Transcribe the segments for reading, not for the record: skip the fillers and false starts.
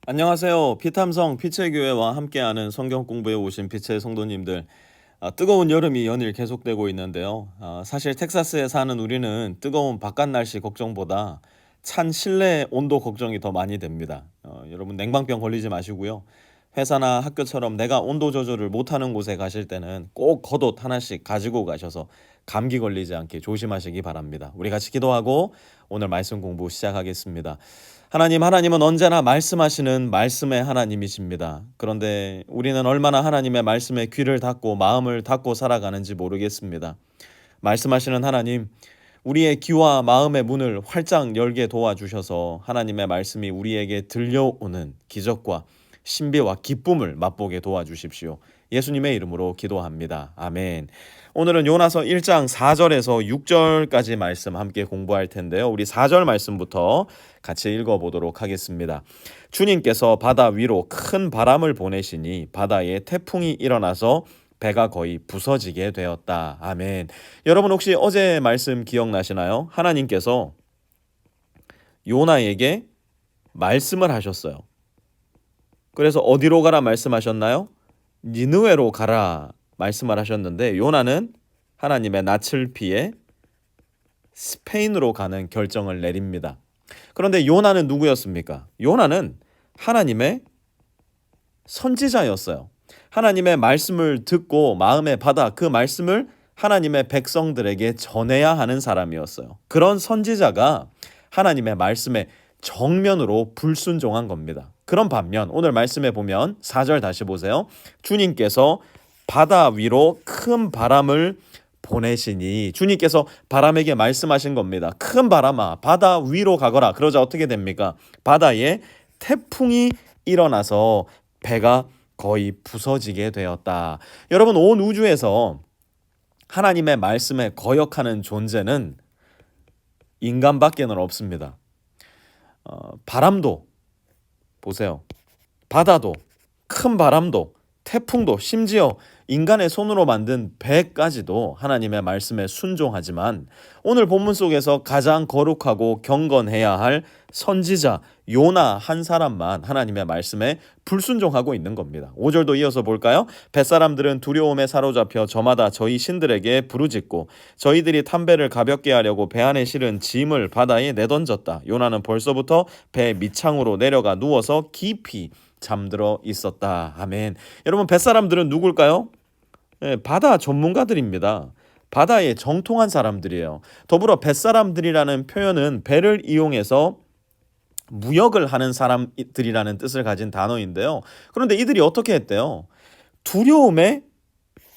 안녕하세요. 피탐성 피체교회와 함께하는 성경 공부에 오신 피체 성도님들. 뜨거운 여름이 연일 계속되고 있는데요. 사실 텍사스에 사는 우리는 뜨거운 바깥 날씨 걱정보다 찬 실내 온도 걱정이 더 많이 됩니다. 여러분 냉방병 걸리지 마시고요. 회사나 학교처럼 내가 온도 조절을 못하는 곳에 가실 때는 꼭 겉옷 하나씩 가지고 가셔서 감기 걸리지 않게 조심하시기 바랍니다. 우리 같이 기도하고 오늘 말씀 공부 시작하겠습니다. 하나님은 언제나 말씀하시는 말씀의 하나님이십니다. 그런데 우리는 얼마나 하나님의 말씀에 귀를 닫고 마음을 닫고 살아가는지 모르겠습니다. 말씀하시는 하나님, 우리의 귀와 마음의 문을 활짝 열게 도와주셔서 하나님의 말씀이 우리에게 들려오는 기적과 신비와 기쁨을 맛보게 도와주십시오. 예수님의 이름으로 기도합니다. 아멘. 오늘은 요나서 1장 4절에서 6절까지 말씀 함께 공부할 텐데요. 우리 4절 말씀부터 같이 읽어보도록 하겠습니다. 주님께서 바다 위로 큰 바람을 보내시니 바다에 태풍이 일어나서 배가 거의 부서지게 되었다. 아멘. 여러분 혹시 어제 말씀 기억나시나요? 하나님께서 요나에게 말씀을 하셨어요. 그래서 어디로 가라 말씀하셨나요? 니느웨로 가라 말씀을 하셨는데 요나는 하나님의 낯을 피해 스페인으로 가는 결정을 내립니다. 그런데 요나는 누구였습니까? 요나는 하나님의 선지자였어요. 하나님의 말씀을 듣고 마음에 받아 그 말씀을 하나님의 백성들에게 전해야 하는 사람이었어요. 그런 선지자가 하나님의 말씀에 정면으로 불순종한 겁니다. 그런 반면 오늘 말씀에 보면 4절 다시 보세요. 주님께서 바다 위로 큰 바람을 보내시니 주님께서 바람에게 말씀하신 겁니다. 큰 바람아 바다 위로 가거라. 그러자 어떻게 됩니까? 바다에 태풍이 일어나서 배가 거의 부서지게 되었다. 여러분 온 우주에서 하나님의 말씀에 거역하는 존재는 인간밖에는 없습니다. 바람도 보세요. 바다도 큰 바람도 태풍도 심지어 인간의 손으로 만든 배까지도 하나님의 말씀에 순종하지만 오늘 본문 속에서 가장 거룩하고 경건해야 할 선지자 요나 한 사람만 하나님의 말씀에 불순종하고 있는 겁니다. 5절도 이어서 볼까요? 뱃사람들은 두려움에 사로잡혀 저마다 저희 신들에게 부르짖고 저희들이 탐배를 가볍게 하려고 배 안에 실은 짐을 바다에 내던졌다. 요나는 벌써부터 배 밑창으로 내려가 누워서 깊이 잠들어 있었다. 아멘. 여러분 뱃사람들은 누굴까요? 바다 전문가들입니다. 바다에 정통한 사람들이에요. 더불어 뱃사람들이라는 표현은 배를 이용해서 무역을 하는 사람들이라는 뜻을 가진 단어인데요. 그런데 이들이 어떻게 했대요? 두려움에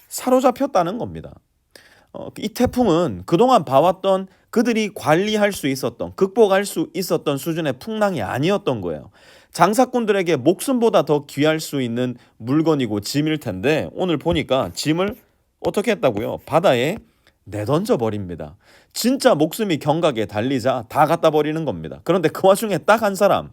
사로잡혔다는 겁니다. 이 태풍은 그동안 봐왔던 그들이 관리할 수 있었던, 극복할 수 있었던 수준의 풍랑이 아니었던 거예요. 장사꾼들에게 목숨보다 더 귀할 수 있는 물건이고 짐일 텐데 오늘 보니까 짐을 어떻게 했다고요? 바다에 내던져 버립니다. 진짜 목숨이 경각에 달리자 다 갖다 버리는 겁니다. 그런데 그 와중에 딱 한 사람,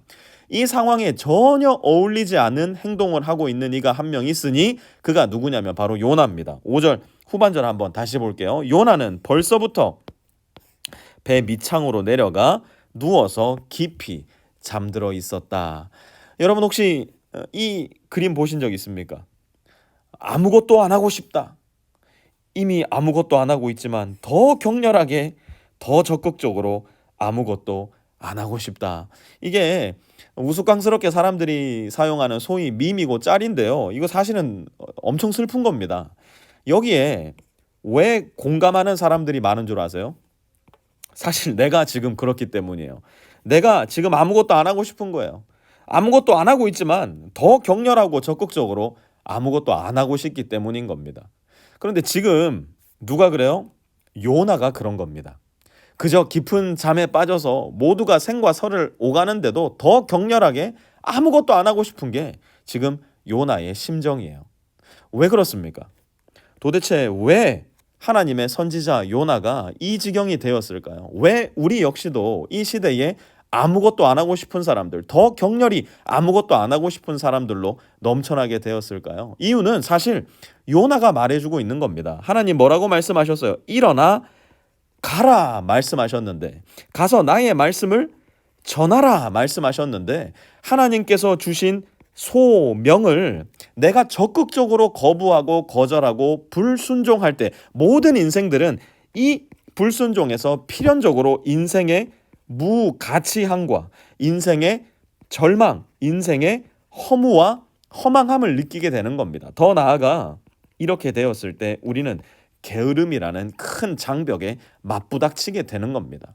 이 상황에 전혀 어울리지 않은 행동을 하고 있는 이가 한 명 있으니 그가 누구냐면 바로 요나입니다. 5절 후반절 한번 다시 볼게요. 요나는 벌써부터 배 밑창으로 내려가 누워서 깊이 잠들어 있었다. 여러분 혹시 이 그림 보신 적 있습니까? 아무것도 안 하고 싶다. 이미 아무것도 안 하고 있지만 더 격렬하게 더 적극적으로 아무것도 안 하고 싶다. 이게 우스꽝스럽게 사람들이 사용하는 소위 밈이고 짤인데요. 이거 사실은 엄청 슬픈 겁니다. 여기에 왜 공감하는 사람들이 많은 줄 아세요? 사실 내가 지금 그렇기 때문이에요. 내가 지금 아무것도 안 하고 싶은 거예요. 아무것도 안 하고 있지만 더 격렬하고 적극적으로 아무것도 안 하고 싶기 때문인 겁니다. 그런데 지금 누가 그래요? 요나가 그런 겁니다. 그저 깊은 잠에 빠져서 모두가 생과 설을 오가는데도 더 격렬하게 아무것도 안 하고 싶은 게 지금 요나의 심정이에요. 왜 그렇습니까? 도대체 왜 하나님의 선지자 요나가 이 지경이 되었을까요? 왜 우리 역시도 이 시대에 아무것도 안 하고 싶은 사람들, 더 격렬히 아무것도 안 하고 싶은 사람들로 넘쳐나게 되었을까요? 이유는 사실 요나가 말해주고 있는 겁니다. 하나님 뭐라고 말씀하셨어요? 일어나 가라 말씀하셨는데 가서 나의 말씀을 전하라 말씀하셨는데 하나님께서 주신 소명을 내가 적극적으로 거부하고 거절하고 불순종할 때 모든 인생들은 이 불순종에서 필연적으로 인생의 무가치함과 인생의 절망, 인생의 허무와 허망함을 느끼게 되는 겁니다. 더 나아가 이렇게 되었을 때 우리는 게으름이라는 큰 장벽에 맞부닥치게 되는 겁니다.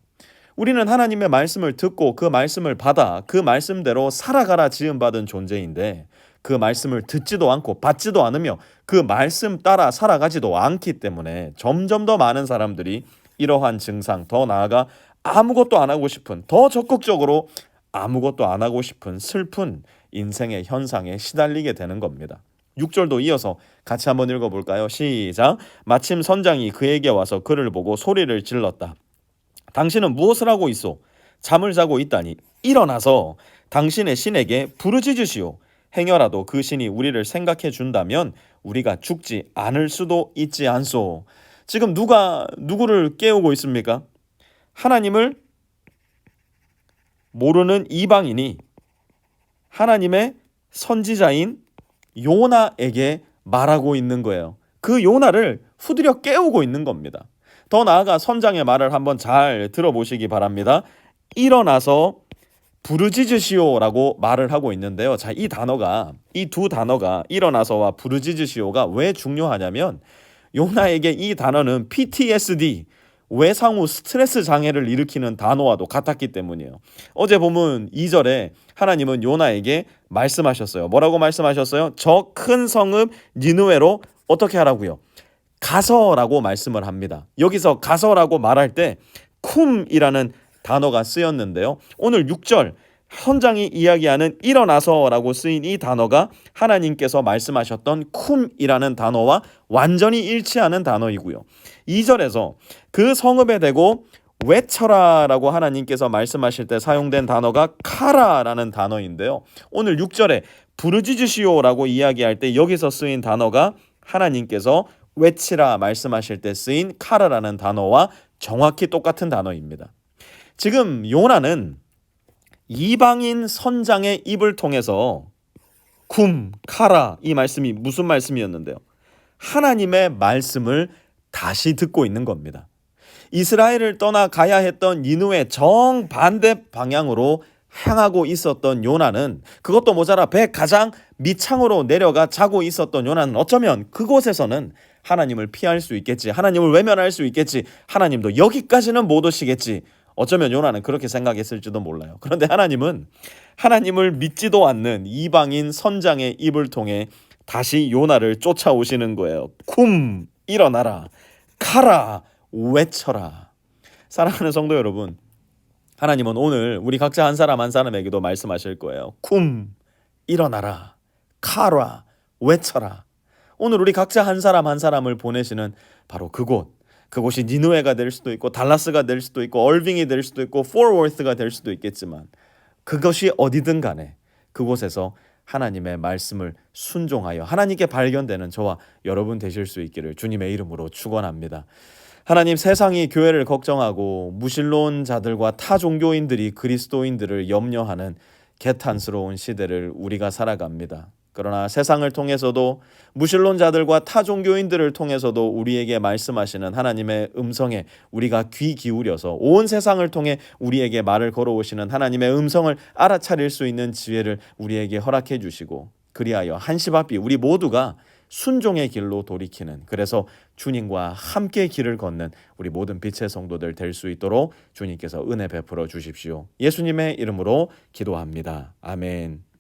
우리는 하나님의 말씀을 듣고 그 말씀을 받아 그 말씀대로 살아가라 지음받은 존재인데 그 말씀을 듣지도 않고 받지도 않으며 그 말씀 따라 살아가지도 않기 때문에 점점 더 많은 사람들이 이러한 증상, 더 나아가 아무것도 안 하고 싶은, 더 적극적으로 아무것도 안 하고 싶은 슬픈 인생의 현상에 시달리게 되는 겁니다. 6절도 이어서 같이 한번 읽어볼까요? 시작. 마침 선장이 그에게 와서 그를 보고 소리를 질렀다. 당신은 무엇을 하고 있소? 잠을 자고 있다니 일어나서 당신의 신에게 부르짖으시오. 행여라도 그 신이 우리를 생각해 준다면 우리가 죽지 않을 수도 있지 않소. 지금 누가 누구를 깨우고 있습니까? 하나님을 모르는 이방인이 하나님의 선지자인 요나에게 말하고 있는 거예요. 그 요나를 후드려 깨우고 있는 겁니다. 더 나아가 선장의 말을 한번 잘 들어보시기 바랍니다. 일어나서 부르짖으시오라고 말을 하고 있는데요. 자, 이 두 단어가 일어나서와 부르짖으시오가 왜 중요하냐면 요나에게 이 단어는 PTSD, 외상 후 스트레스 장애를 일으키는 단어와도 같았기 때문이에요. 어제 보면 2절에 하나님은 요나에게 말씀하셨어요. 뭐라고 말씀하셨어요? 저 큰 성읍 니느웨로 어떻게 하라고요? 가서라고 말씀을 합니다. 여기서 가서라고 말할 때 쿰이라는 단어가 쓰였는데요. 오늘 6절 선장이 이야기하는 일어나서라고 쓰인 이 단어가 하나님께서 말씀하셨던 쿰이라는 단어와 완전히 일치하는 단어이고요. 2절에서 그 성읍에 대고 외쳐라라고 하나님께서 말씀하실 때 사용된 단어가 카라라는 단어인데요. 오늘 6절에 부르짖으시오라고 이야기할 때 여기서 쓰인 단어가 하나님께서 외치라 말씀하실 때 쓰인 카라라는 단어와 정확히 똑같은 단어입니다. 지금 요나는 이방인 선장의 입을 통해서 쿰, 카라 이 말씀이 무슨 말씀이었는데요? 하나님의 말씀을 다시 듣고 있는 겁니다. 이스라엘을 떠나 가야 했던 니느웨 정반대 방향으로 향하고 있었던 요나는 그것도 모자라 배 가장 밑창으로 내려가 자고 있었던 요나는 어쩌면 그곳에서는 하나님을 피할 수 있겠지, 하나님을 외면할 수 있겠지, 하나님도 여기까지는 못 오시겠지, 어쩌면 요나는 그렇게 생각했을지도 몰라요. 그런데 하나님은 하나님을 믿지도 않는 이방인 선장의 입을 통해 다시 요나를 쫓아오시는 거예요. 쿰, 일어나라, 카라, 외쳐라. 사랑하는 성도 여러분, 하나님은 오늘 우리 각자 한 사람 한 사람에게도 말씀하실 거예요. 쿰, 일어나라, 카라, 외쳐라. 오늘 우리 각자 한 사람 한 사람을 보내시는 바로 그곳이 니느웨가 될 수도 있고 달라스가 될 수도 있고 얼빙이 될 수도 있고 포워스가 될 수도 있겠지만 그것이 어디든 간에 그곳에서 하나님의 말씀을 순종하여 하나님께 발견되는 저와 여러분 되실 수 있기를 주님의 이름으로 축원합니다. 하나님, 세상이 교회를 걱정하고 무신론 자들과 타 종교인들이 그리스도인들을 염려하는 개탄스러운 시대를 우리가 살아갑니다. 그러나 세상을 통해서도 무신론자들과 타 종교인들을 통해서도 우리에게 말씀하시는 하나님의 음성에 우리가 귀 기울여서 온 세상을 통해 우리에게 말을 걸어오시는 하나님의 음성을 알아차릴 수 있는 지혜를 우리에게 허락해 주시고 그리하여 한시바삐 우리 모두가 순종의 길로 돌이키는, 그래서 주님과 함께 길을 걷는 우리 모든 빛의 성도들 될 수 있도록 주님께서 은혜 베풀어 주십시오. 예수님의 이름으로 기도합니다. 아멘.